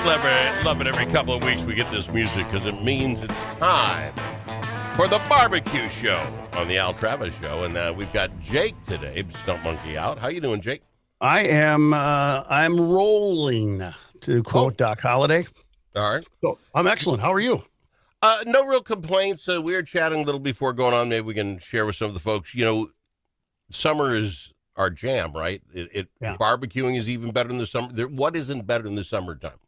Love it every couple of weeks we get this music because it means it's time for the BBQ Show on the Al Travis Show. And we've got Jake today, Stump Monkey out. How you doing, Jake? I'm rolling, to quote Doc Holliday. All right. So, I'm excellent. How are you? No real complaints. We were chatting a little before going on. Maybe we can share with some of the folks. You know, summer is our jam, right? Barbecuing is even better in the summer. What isn't better in the summertime?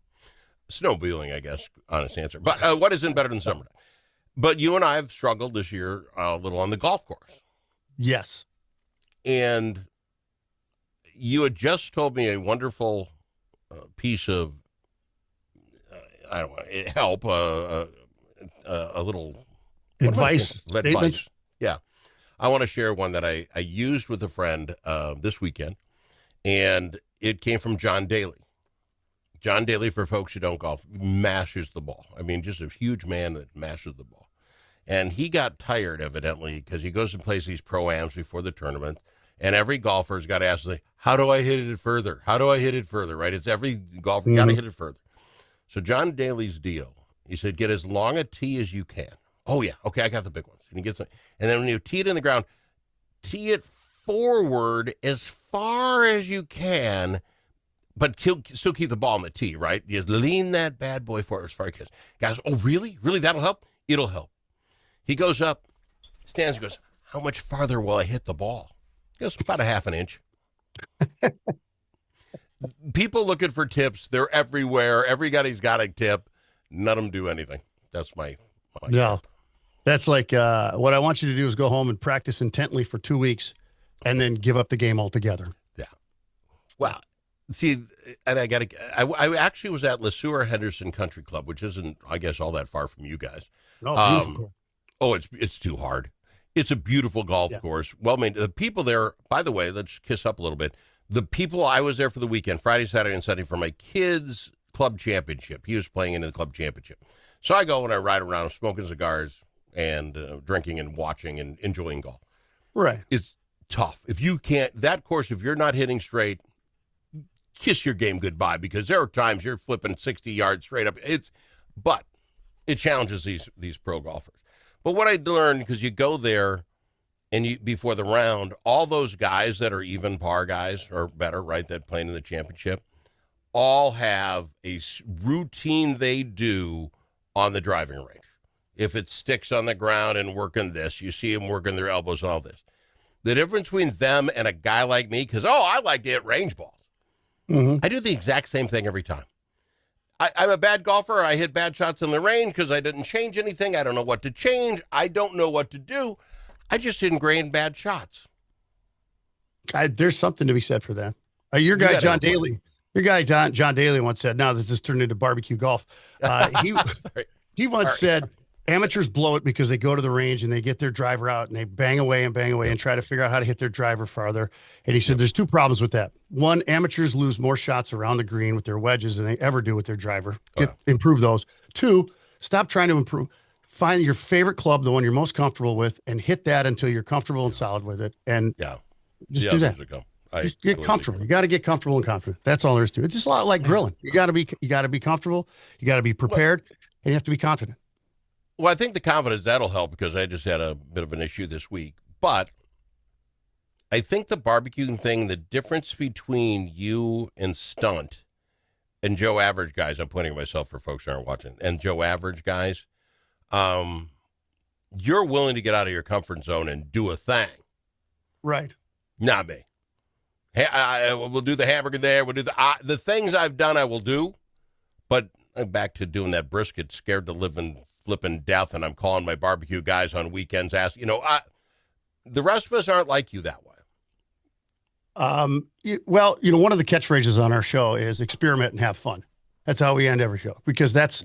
Snowmobiling, I guess, honest answer. But what isn't better than summertime? But you and I have struggled this year a little on the golf course. Yes. And you had just told me a wonderful piece of, I don't know, help, a little advice. Yeah. I want to share one that I used with a friend this weekend, and it came from John Daly. John Daly, for folks who don't golf, mashes the ball. I mean, just a huge man that mashes the ball. And he got tired, evidently, because he goes and plays these pro-ams before the tournament, and every golfer's got to ask, how do I hit it further? How do I hit it further, right? It's every golfer got to hit it further. So John Daly's deal, he said, get as long a tee as you can. Oh, yeah. Okay, I got the big ones. And he gets it. And then when you tee it in the ground, tee it forward as far as you can, but still keep the ball on the tee, right? Just lean that bad boy forward as far as you can. Guys, oh, really? Really? That'll help? It'll help. He goes up, stands and goes, how much farther will I hit the ball? He goes, about a half an inch. People looking for tips. They're everywhere. Every guy's got a tip. None of them do anything. That's my tip. That's like what I want you to do is go home and practice intently for 2 weeks and then give up the game altogether. Yeah. Well, see, and I actually was at LeSueur Henderson Country Club, which isn't, I guess, all that far from you guys. Oh, beautiful. It's too hard. It's a beautiful golf course. Well, I mean, the people there, by the way, let's kiss up a little bit. The people, I was there for the weekend, Friday, Saturday, and Sunday for my kids' club championship. He was playing in the club championship. So I go and I ride around smoking cigars and drinking and watching and enjoying golf. Right. It's tough. If you can't, that course, if you're not hitting straight, kiss your game goodbye, because there are times you're flipping 60 yards straight up. But it challenges these pro golfers. But what I learned, because you go there and before the round, all those guys that are even par guys or better, right, that playing in the championship, all have a routine they do on the driving range. If it sticks on the ground and working this, you see them working their elbows and all this. The difference between them and a guy like me, because, I like to hit range balls. Mm-hmm. I do the exact same thing every time. I'm a bad golfer. I hit bad shots in the range because I didn't change anything. I don't know what to change. I don't know what to do. I just ingrained bad shots. There's something to be said for that. Your guy, John Daly, John Daly once said, now that this turned into barbecue golf, he once said, amateurs blow it because they go to the range and they get their driver out and they bang away and try to figure out how to hit their driver farther. And he said there's two problems with that. One, amateurs lose more shots around the green with their wedges than they ever do with their driver. Improve those. Two, stop trying to improve. Find your favorite club, the one you're most comfortable with, and hit that until you're comfortable and solid with it. And just do that. Just get comfortable. You got to get comfortable and confident. That's all there is to it. It's just a lot like grilling. You got to be comfortable. You got to be prepared, and you have to be confident. Well, I think the confidence, that'll help, because I just had a bit of an issue this week. But I think the barbecuing thing, the difference between you and Stunt and Joe Average guys, I'm pointing at myself for folks who aren't watching, and Joe Average guys, you're willing to get out of your comfort zone and do a thing. Right. Not me. Hey, we'll do the hamburger there. We'll do the things I've done, I will do. But I'm back to doing that brisket, scared to live in flipping death, and I'm calling my barbecue guys on weekends, the rest of us aren't like you that way. One of the catchphrases on our show is experiment and have fun. That's how we end every show, because that's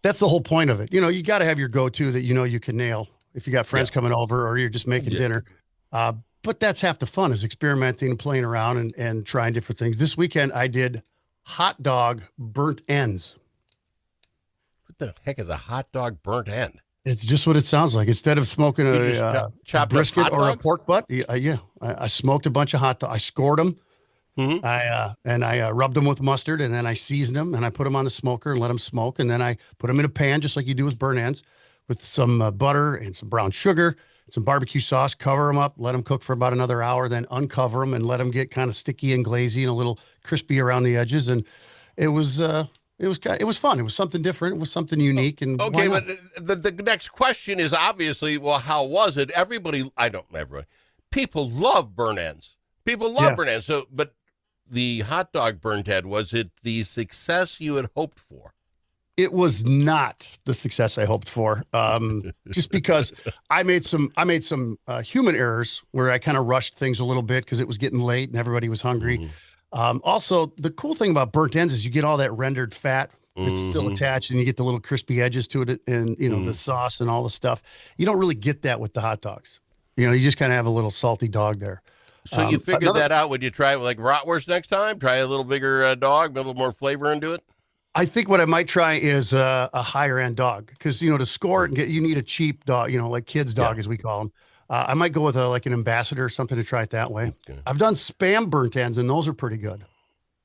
the whole point of it. You got to have your go-to that you can nail if you got friends coming over or you're just making dinner. But that's half the fun, is experimenting and playing around and trying different things. This weekend I did hot dog burnt ends. What the heck is a hot dog burnt end? It's just what it sounds like. Instead of smoking a brisket or a pork butt, I smoked a bunch of hot dogs. I scored them, Mm-hmm. I rubbed them with mustard, and then I seasoned them, and I put them on the smoker and let them smoke, and then I put them in a pan just like you do with burnt ends, with some butter and some brown sugar, some barbecue sauce. Cover them up, let them cook for about another hour, then uncover them and let them get kind of sticky and glazy and a little crispy around the edges. And it was fun. It was something different. It was something unique. And okay, but the next question is obviously, well, how was it? People love burnt ends. People love burnt ends. So, but the hot dog burnt end, was it the success you had hoped for? It was not the success I hoped for. Just because I made some human errors where I kind of rushed things a little bit because it was getting late and everybody was hungry. Mm-hmm. Also, the cool thing about burnt ends is you get all that rendered fat that's still attached, and you get the little crispy edges to it, and the sauce and all the stuff. You don't really get that with the hot dogs. You just kind of have a little salty dog there. So you figured that out. Would you try it with like bratwurst next time? Try a little bigger dog, a little more flavor into it? I think what I might try is a higher end dog, because to score it and you need a cheap dog, like kids dog as we call them. I might go with like an ambassador or something to try it that way. Okay. I've done Spam burnt ends, and those are pretty good.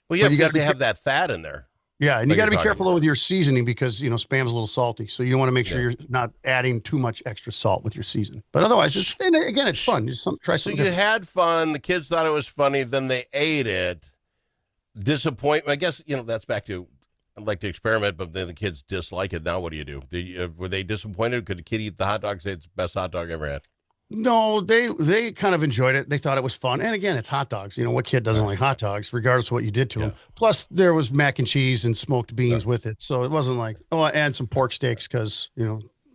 Well, yeah, because they have that fat in there. Yeah, and you got to be careful with your seasoning, because Spam's a little salty, so you want to make sure you're not adding too much extra salt with your season. But otherwise, it's fun. Just try something. So you had fun. The kids thought it was funny. Then they ate it. Disappointment. I guess that's back to. I'd like to experiment, but then the kids dislike it. Now what do you do? Were they disappointed? Could the kid eat the hot dog, say it's the best hot dog I ever had? No, they kind of enjoyed it. They thought it was fun. And again, it's hot dogs. What kid doesn't like hot dogs, regardless of what you did to them? Plus, there was mac and cheese and smoked beans with it. So it wasn't like, and some pork steaks because,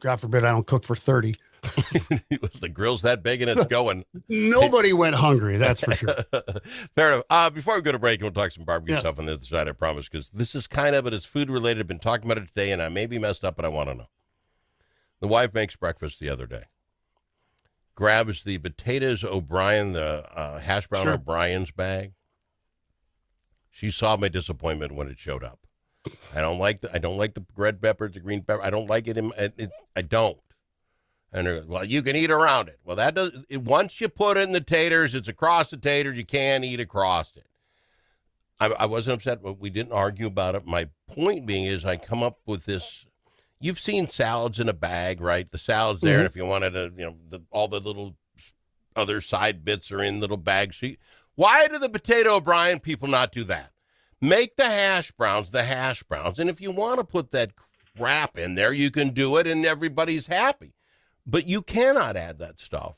God forbid I don't cook for 30. The grill's that big and it's going. Nobody went hungry, that's for sure. Fair enough. Before we go to break, we'll talk some barbecue stuff on the other side, I promise, because this is but it's food related. I've been talking about it today, and I may be messed up, but I want to know. The wife makes breakfast the other day. Grabs the potatoes O'Brien, the hash brown O'Brien's bag. She saw my disappointment when it showed up. I don't like the red peppers, the green pepper. I don't like it. I don't. And they're, well, you can eat around it. Well, once you put it in the taters, it's across the taters. You can't eat across it. I wasn't upset, but we didn't argue about it. My point being is I come up with this. You've seen salads in a bag, right? The salad's there, and if you wanted to, all the little other side bits are in little bags. Why do the potato O'Brien people not do that? Make the hash browns, and if you want to put that crap in there, you can do it, and everybody's happy. But you cannot add that stuff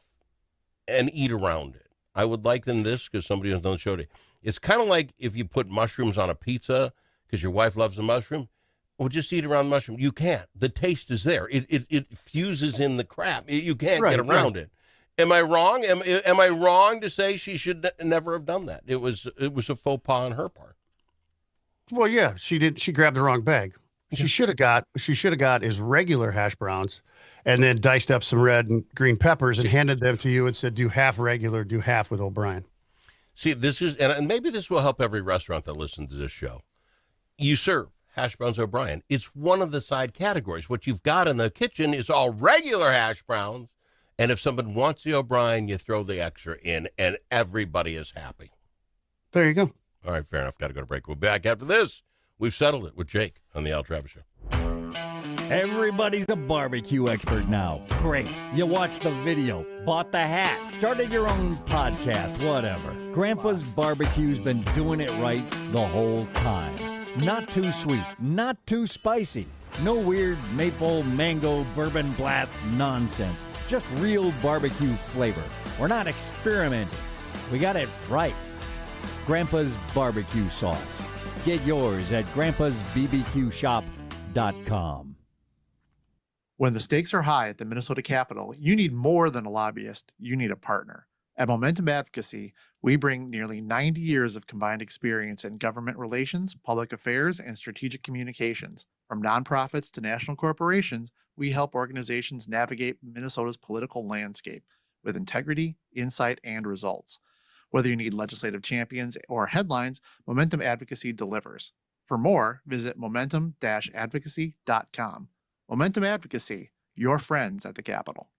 and eat around it. I would liken this, because somebody has done the show today. It's kind of like if you put mushrooms on a pizza because your wife loves the mushroom. Well, just eat around the mushroom. You can't. The taste is there. It fuses in the crap. You can't get around it. Am I wrong? Am I wrong to say she should never have done that? It was a faux pas on her part. Well, yeah, she did. She grabbed the wrong bag. She should have got his regular hash browns, and then diced up some red and green peppers and handed them to you and said, do half regular, do half with O'Brien. See, this is, and maybe this will help every restaurant that listens to this show. You serve hash browns O'Brien. It's one of the side categories. What you've got in the kitchen is all regular hash browns, and if someone wants the O'Brien, you throw the extra in, and everybody is happy. There you go. All right, fair enough. Got to go to break. We'll be back after this. We've settled it with Jake on the Al Travis Show. Everybody's a barbecue expert now. Great. You watched the video, bought the hat, started your own podcast, whatever. Grandpa's Barbecue's been doing it right the whole time. Not too sweet, not too spicy. No weird maple, mango, bourbon blast nonsense. Just real barbecue flavor. We're not experimenting. We got it right. Grandpa's Barbecue Sauce. Get yours at grandpasbbqshop.com. When the stakes are high at the Minnesota Capitol, you need more than a lobbyist. You need a partner. At Momentum Advocacy, we bring nearly 90 years of combined experience in government relations, public affairs, and strategic communications. From nonprofits to national corporations, we help organizations navigate Minnesota's political landscape with integrity, insight, and results. Whether you need legislative champions or headlines, Momentum Advocacy delivers. For more, visit momentum-advocacy.com. Momentum Advocacy, your friends at the Capitol.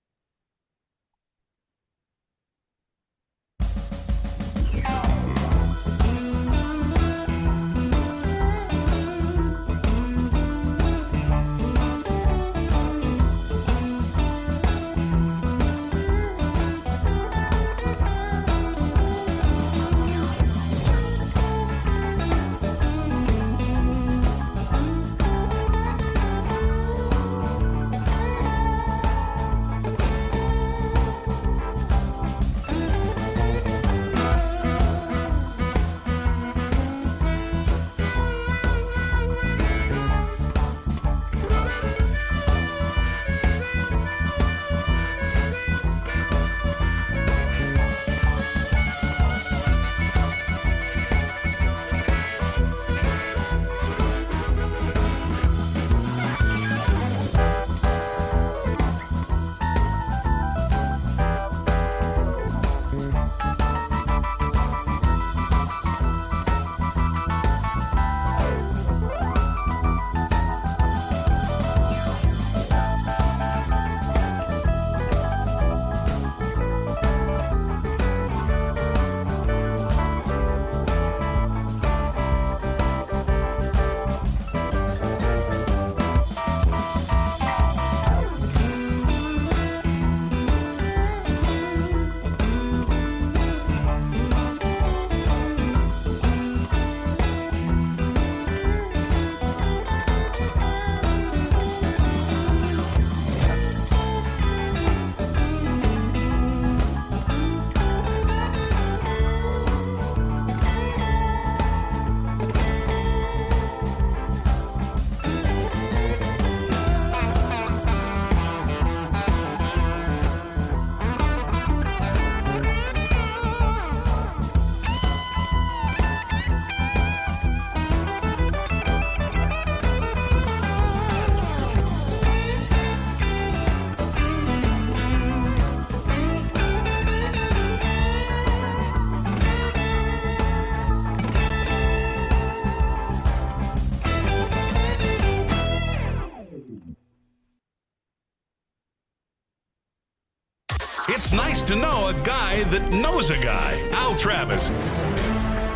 It's nice to know a guy that knows a guy. Al Travis.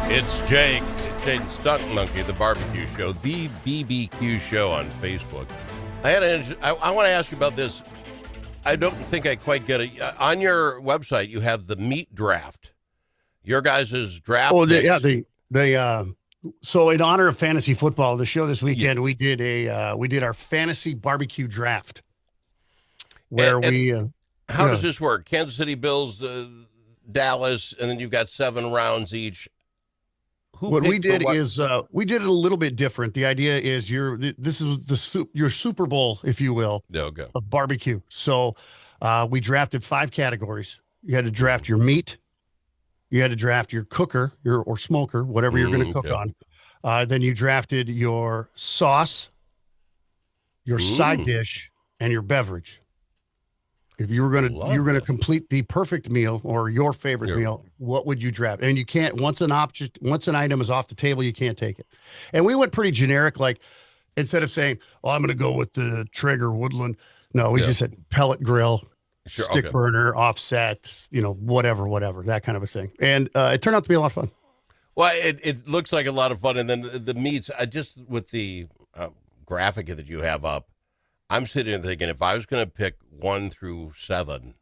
It's Jake, Jaden Stunt Monkey, the barbecue show, the BBQ Show on Facebook. I want to ask you about this. I don't think I quite get it. On your website, you have the meat draft. Your guys' draft. Oh, so in honor of fantasy football, the show this weekend, we did our fantasy barbecue draft. Where how does this work? Kansas City Bills, Dallas, and then you've got 7 rounds each. What we did is we did it a little bit different. The idea is this is your Super Bowl, if you will, of barbecue. So we drafted 5 categories. You had to draft your meat. You had to draft your cooker, or smoker, whatever you're going to cook on. Then you drafted your sauce, your side dish, and your beverage. If you were going to complete the perfect meal or your favorite meal, what would you draft? And you can't, once an item is off the table, you can't take it. And we went pretty generic, like instead of saying, "Oh, I'm going to go with the Traeger Woodland," no, we just said pellet grill, stick burner, offset, whatever, that kind of a thing. And it turned out to be a lot of fun. Well, it looks like a lot of fun. And then the meats, just with the graphic that you have up, I'm sitting there thinking, if I was going to pick 1 through 7,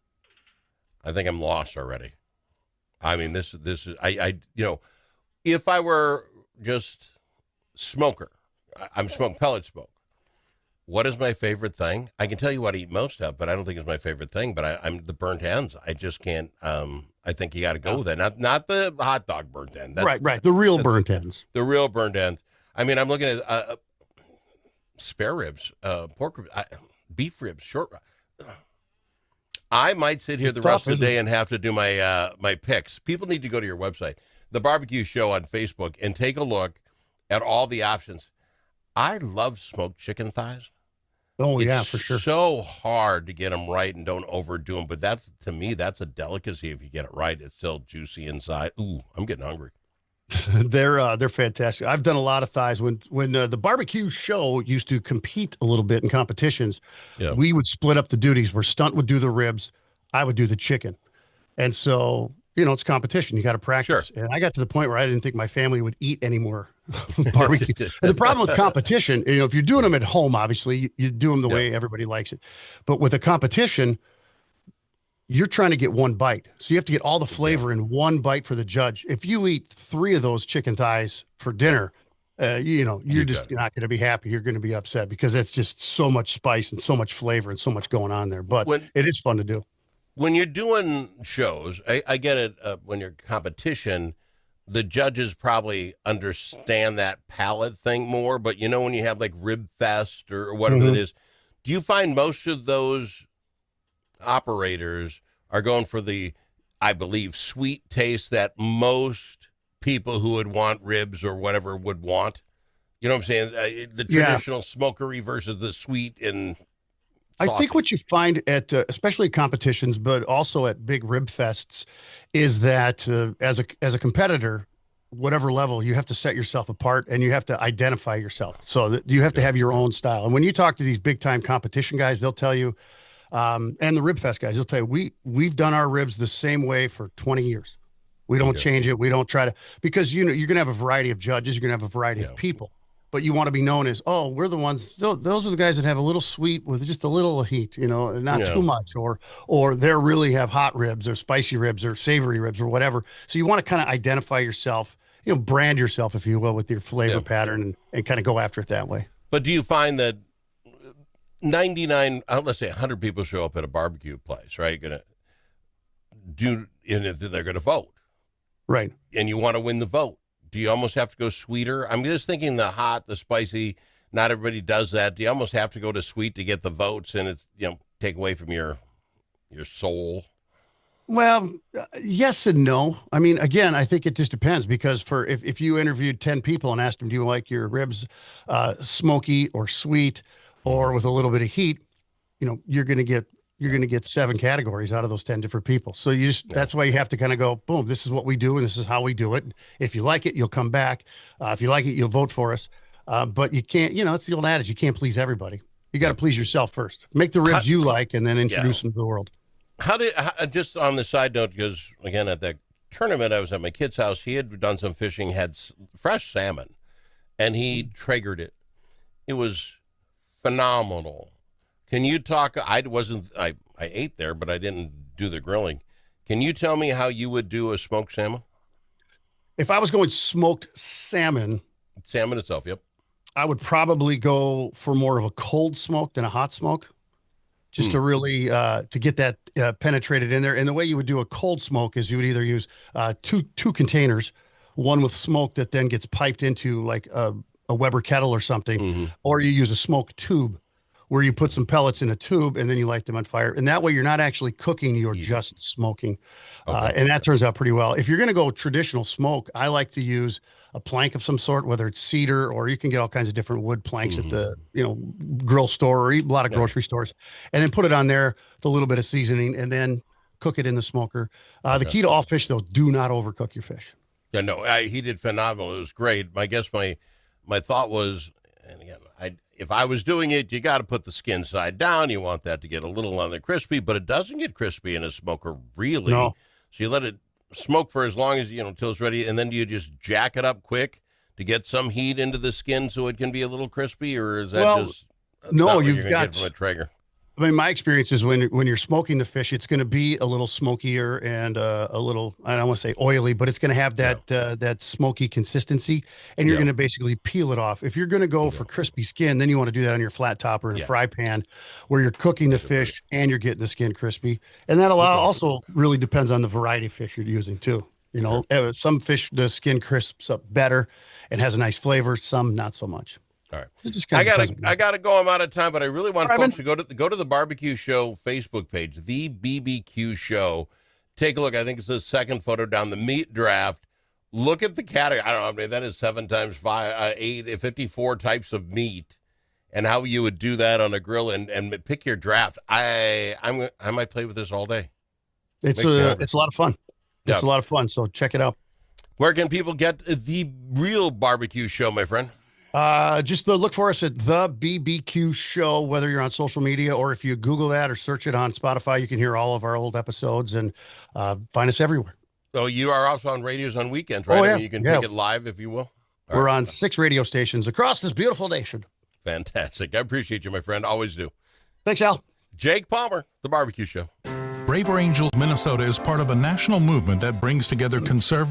I think I'm lost already. I mean, this is if I were just smoker, I'm smoke pellet smoke. What is my favorite thing? I can tell you what I eat most of, but I don't think it's my favorite thing. But I'm the burnt ends. I just can't. I think you got to go with that. Not the hot dog burnt end. Right. The real burnt ends. The real burnt ends. I mean, I'm looking at spare ribs, pork ribs, beef ribs, short ribs. I might sit here the rest of the day and have to do my picks. People need to go to your website, The BBQ Show on Facebook, and take a look at all the options. I love smoked chicken thighs. Oh, yeah, for sure. It's so hard to get them right and don't overdo them. But to me, that's a delicacy. If you get it right, it's still juicy inside. Ooh, I'm getting hungry. They're fantastic. I've done a lot of thighs. When the barbecue show used to compete a little bit in competitions, we would split up the duties where Stunt would do the ribs, I would do the chicken. And so, it's competition. You got to practice. Sure. And I got to the point where I didn't think my family would eat any more barbecue. And the problem with competition, if you're doing them at home, obviously you do them the way everybody likes it. But with a competition, you're trying to get one bite. So you have to get all the flavor in one bite for the judge. If you eat 3 of those chicken thighs for dinner, you're just not going to be happy. You're going to be upset because that's just so much spice and so much flavor and so much going on there. But it is fun to do. When you're doing shows, I get it. When you're competition, the judges probably understand that palate thing more. But when you have like Rib Fest or whatever it is, do you find most of those operators are going for the, I believe, sweet taste that most people who would want ribs or whatever would want? You know what I'm saying? The traditional smokery versus the sweet and saucy. I think what you find at especially competitions, but also at big rib fests, is that as a competitor, whatever level, you have to set yourself apart and you have to identify yourself. So that you have to have your own style. And when you talk to these big time competition guys, they'll tell you, and the Rib Fest guys, they'll tell you, we've done our ribs the same way for 20 years. We don't change it. We don't try to, because you're going to have a variety of judges. You're going to have a variety of people, but you want to be known as, we're the ones, those are the guys that have a little sweet with just a little heat, not too much, or they really have hot ribs or spicy ribs or savory ribs or whatever. So you want to kind of identify yourself, brand yourself, if you will, with your flavor pattern and kind of go after it that way. But do you find that 99, let's say 100 people show up at a barbecue place, right? They're going to vote. Right. And you want to win the vote. Do you almost have to go sweeter? I'm just thinking the hot, the spicy, not everybody does that. Do you almost have to go to sweet to get the votes and it's, take away from your soul? Well, yes and no. I mean, again, I think it just depends because if you interviewed 10 people and asked them, do you like your ribs smoky or sweet or with a little bit of heat, you're going to get 7 categories out of those 10 different people. So that's why you have to kind of go, boom, this is what we do and this is how we do it. If you like it, you'll come back. If you like it, you'll vote for us. But you can't, it's the old adage, you can't please everybody. You got to please yourself first. Make the ribs you like and then introduce them to the world. Just on the side note, because again, at that tournament, I was at my kid's house. He had done some fishing, had fresh salmon, and he Traegered it. It was phenomenal. Can you talk? I ate there, but I didn't do the grilling. Can you tell me how you would do a smoked salmon? If I was going smoked salmon Itself, yep. I would probably go for more of a cold smoke than a hot smoke, just to really to get that penetrated in there. And the way you would do a cold smoke is you would either use two containers, one with smoke that then gets piped into like a Weber kettle or something, or you use a smoke tube where you put some pellets in a tube and then you light them on fire. And that way you're not actually cooking, you're just smoking. And that turns out pretty well. If you're going to go traditional smoke, I like to use a plank of some sort, whether it's cedar or you can get all kinds of different wood planks at the, grill store or a lot of grocery stores, and then put it on there with a little bit of seasoning and then cook it in the smoker. The key to all fish though, do not overcook your fish. Yeah, no, he did phenomenal. It was great. I guess my thought was, and again, if I was doing it, you got to put the skin side down. You want that to get a little on the crispy, but it doesn't get crispy in a smoker, really. No. So you let it smoke for as long as, until it's ready, and then do you just jack it up quick to get some heat into the skin so it can be a little crispy, or is that just no? You've got from a Traeger? I mean, my experience is when you're smoking the fish, it's going to be a little smokier and a little, I don't want to say oily, but it's going to have that smoky consistency, and you're going to basically peel it off. If you're going to go for crispy skin, then you want to do that on your flat top or in a fry pan where you're cooking the fish and you're getting the skin crispy. And that also really depends on the variety of fish you're using too. Some fish, the skin crisps up better and has a nice flavor. Some not so much. All right. I gotta go. I'm out of time, but I really want folks to go to the BBQ Show Facebook page, the BBQ Show. Take a look. I think it's the second photo down, the meat draft. Look at the category. I don't know. I mean, that is 7 times 5, 8, 54 types of meat, and how you would do that on a grill and pick your draft. I might play with this all day. It's a lot of fun. It's a lot of fun. So check it out. Where can people get the real BBQ Show, my friend? Just look for us at the BBQ Show, whether you're on social media or if you Google that or search it on Spotify, you can hear all of our old episodes and find us everywhere. So you are also on radios on weekends, right? Oh, yeah. I mean, you can take it live if you will. We're on 6 radio stations across this beautiful nation. Fantastic. I appreciate you, my friend. Always do. Thanks, Al. Jake Palmer, the BBQ Show. Braver Angels Minnesota is part of a national movement that brings together conservative